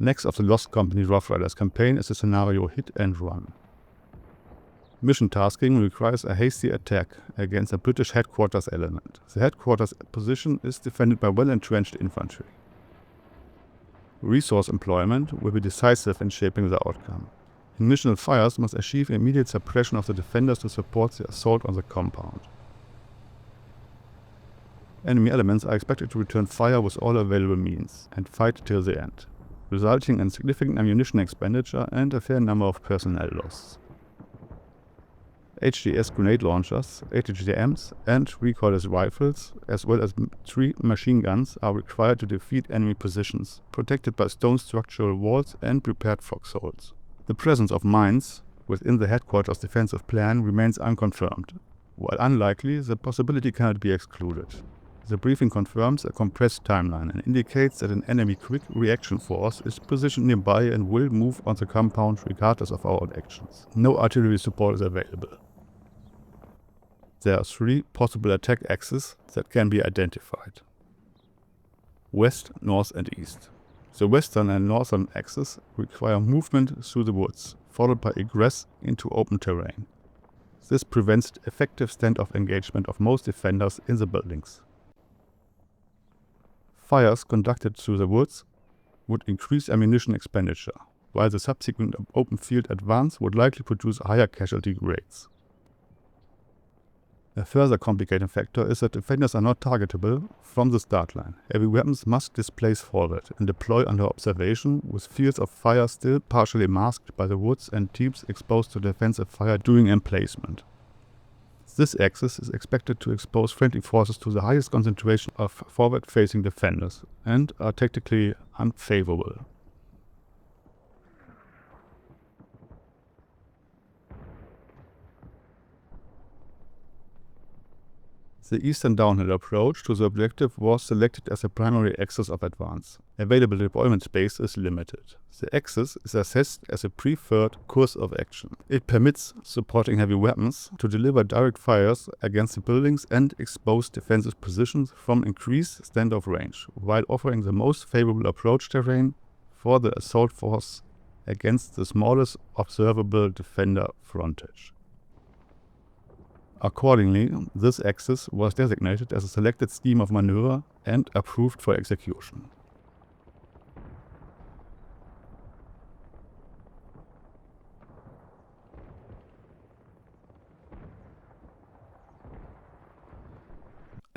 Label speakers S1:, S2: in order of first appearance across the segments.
S1: Next of the Lost Company Rough Riders campaign is the scenario Hit and Run. Mission tasking requires a hasty attack against a British headquarters element. The headquarters position is defended by well-entrenched infantry. Resource employment will be decisive in shaping the outcome. Initial fires must achieve immediate suppression of the defenders to support the assault on the compound. Enemy elements are expected to return fire with all available means and fight till the end, resulting in significant ammunition expenditure and a fair number of personnel loss. HDS grenade launchers, ATGMs, and recoilless rifles, as well as 3 machine guns, are required to defeat enemy positions, protected by stone structural walls and prepared foxholes. The presence of mines within the headquarters defensive plan remains unconfirmed. While unlikely, the possibility cannot be excluded. The briefing confirms a compressed timeline and indicates that an enemy quick reaction force is positioned nearby and will move on the compound regardless of our actions. No artillery support is available. There are 3 possible attack axes that can be identified: west, north and east. The western and northern axes require movement through the woods, followed by egress into open terrain. This prevents effective standoff engagement of most defenders in the buildings. Fires conducted through the woods would increase ammunition expenditure, while the subsequent open field advance would likely produce higher casualty rates. A further complicating factor is that defenders are not targetable from the start line. Heavy weapons must displace forward and deploy under observation, with fields of fire still partially masked by the woods and teams exposed to defensive fire during emplacement. This axis is expected to expose friendly forces to the highest concentration of forward-facing defenders and are tactically unfavorable. The eastern downhill approach to the objective was selected as the primary axis of advance. Available deployment space is limited. The axis is assessed as a preferred course of action. It permits supporting heavy weapons to deliver direct fires against the buildings and expose defensive positions from increased standoff range, while offering the most favorable approach terrain for the assault force against the smallest observable defender frontage. Accordingly, this axis was designated as a selected scheme of maneuver and approved for execution.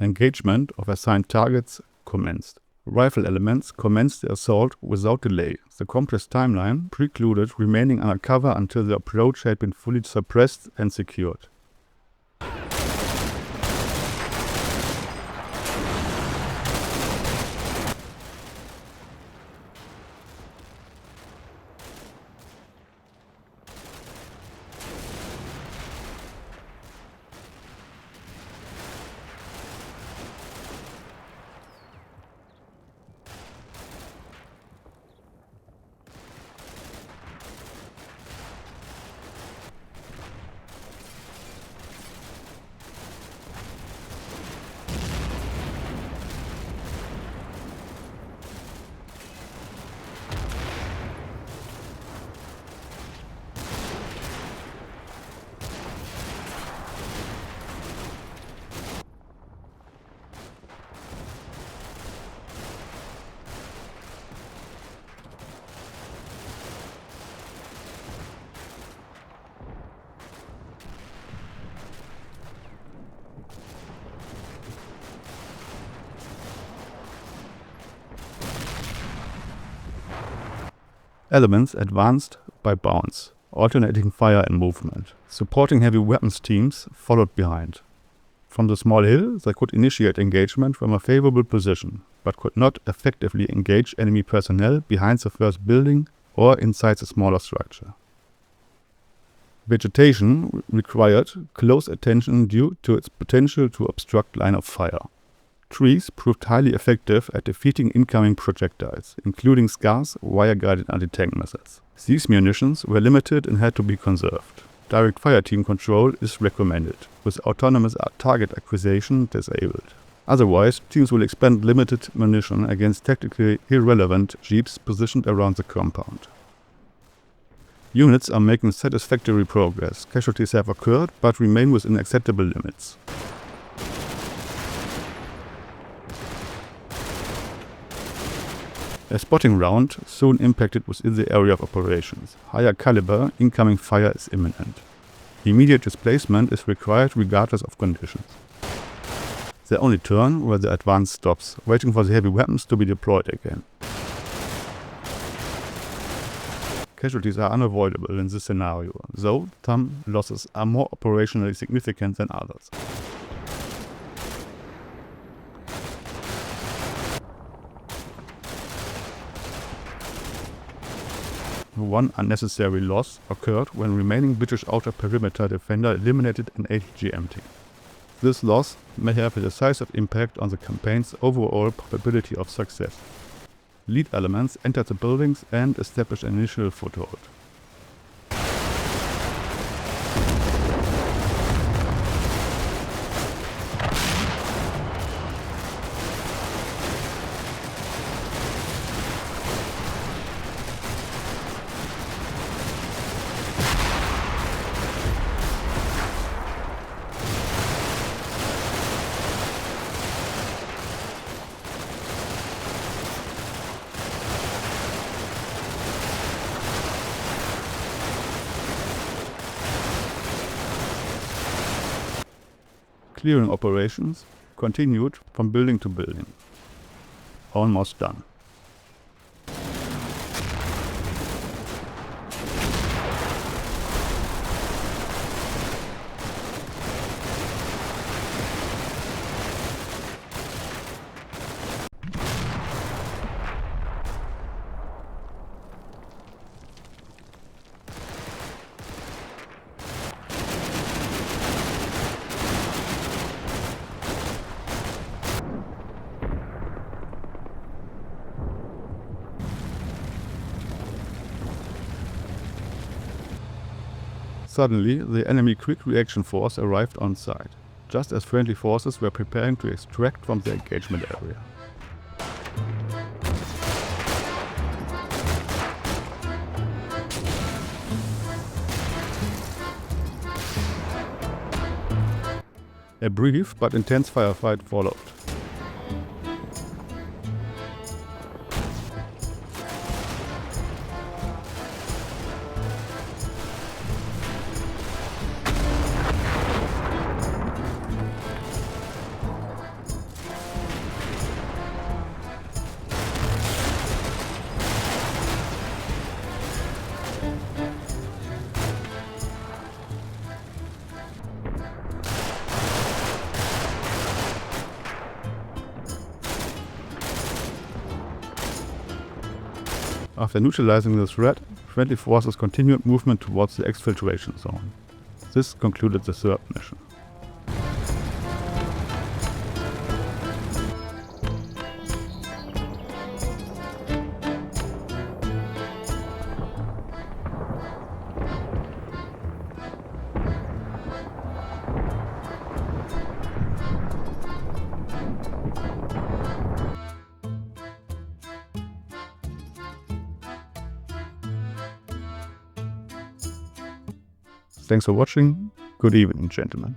S1: Engagement of assigned targets commenced. Rifle elements commenced the assault without delay. The compressed timeline precluded remaining under cover until the approach had been fully suppressed and secured. Elements advanced by bounce, alternating fire and movement. Supporting heavy weapons teams followed behind. From the small hill, they could initiate engagement from a favorable position, but could not effectively engage enemy personnel behind the first building or inside the smaller structure. Vegetation required close attention due to its potential to obstruct line of fire. Trees proved highly effective at defeating incoming projectiles, including scarce, wire-guided anti-tank missiles. These munitions were limited and had to be conserved. Direct fire team control is recommended, with autonomous target acquisition disabled. Otherwise, teams will expend limited munition against tactically irrelevant jeeps positioned around the compound. Units are making satisfactory progress. Casualties have occurred, but remain within acceptable limits. A spotting round soon impacted within the area of operations. Higher caliber incoming fire is imminent. Immediate displacement is required regardless of conditions. They only turn where the advance stops, waiting for the heavy weapons to be deployed again. Casualties are unavoidable in this scenario, though some losses are more operationally significant than others. One unnecessary loss occurred when remaining British outer perimeter defender eliminated an ATGM team. This loss may have a decisive impact on the campaign's overall probability of success. Lead elements entered the buildings and established an initial foothold. Clearing operations continued from building to building. Almost done. Suddenly, the enemy quick reaction force arrived on site, just as friendly forces were preparing to extract from the engagement area. A brief but intense firefight followed. After neutralizing the threat, friendly forces continued movement towards the exfiltration zone. This concluded the third mission. Thanks for watching. Good evening, gentlemen.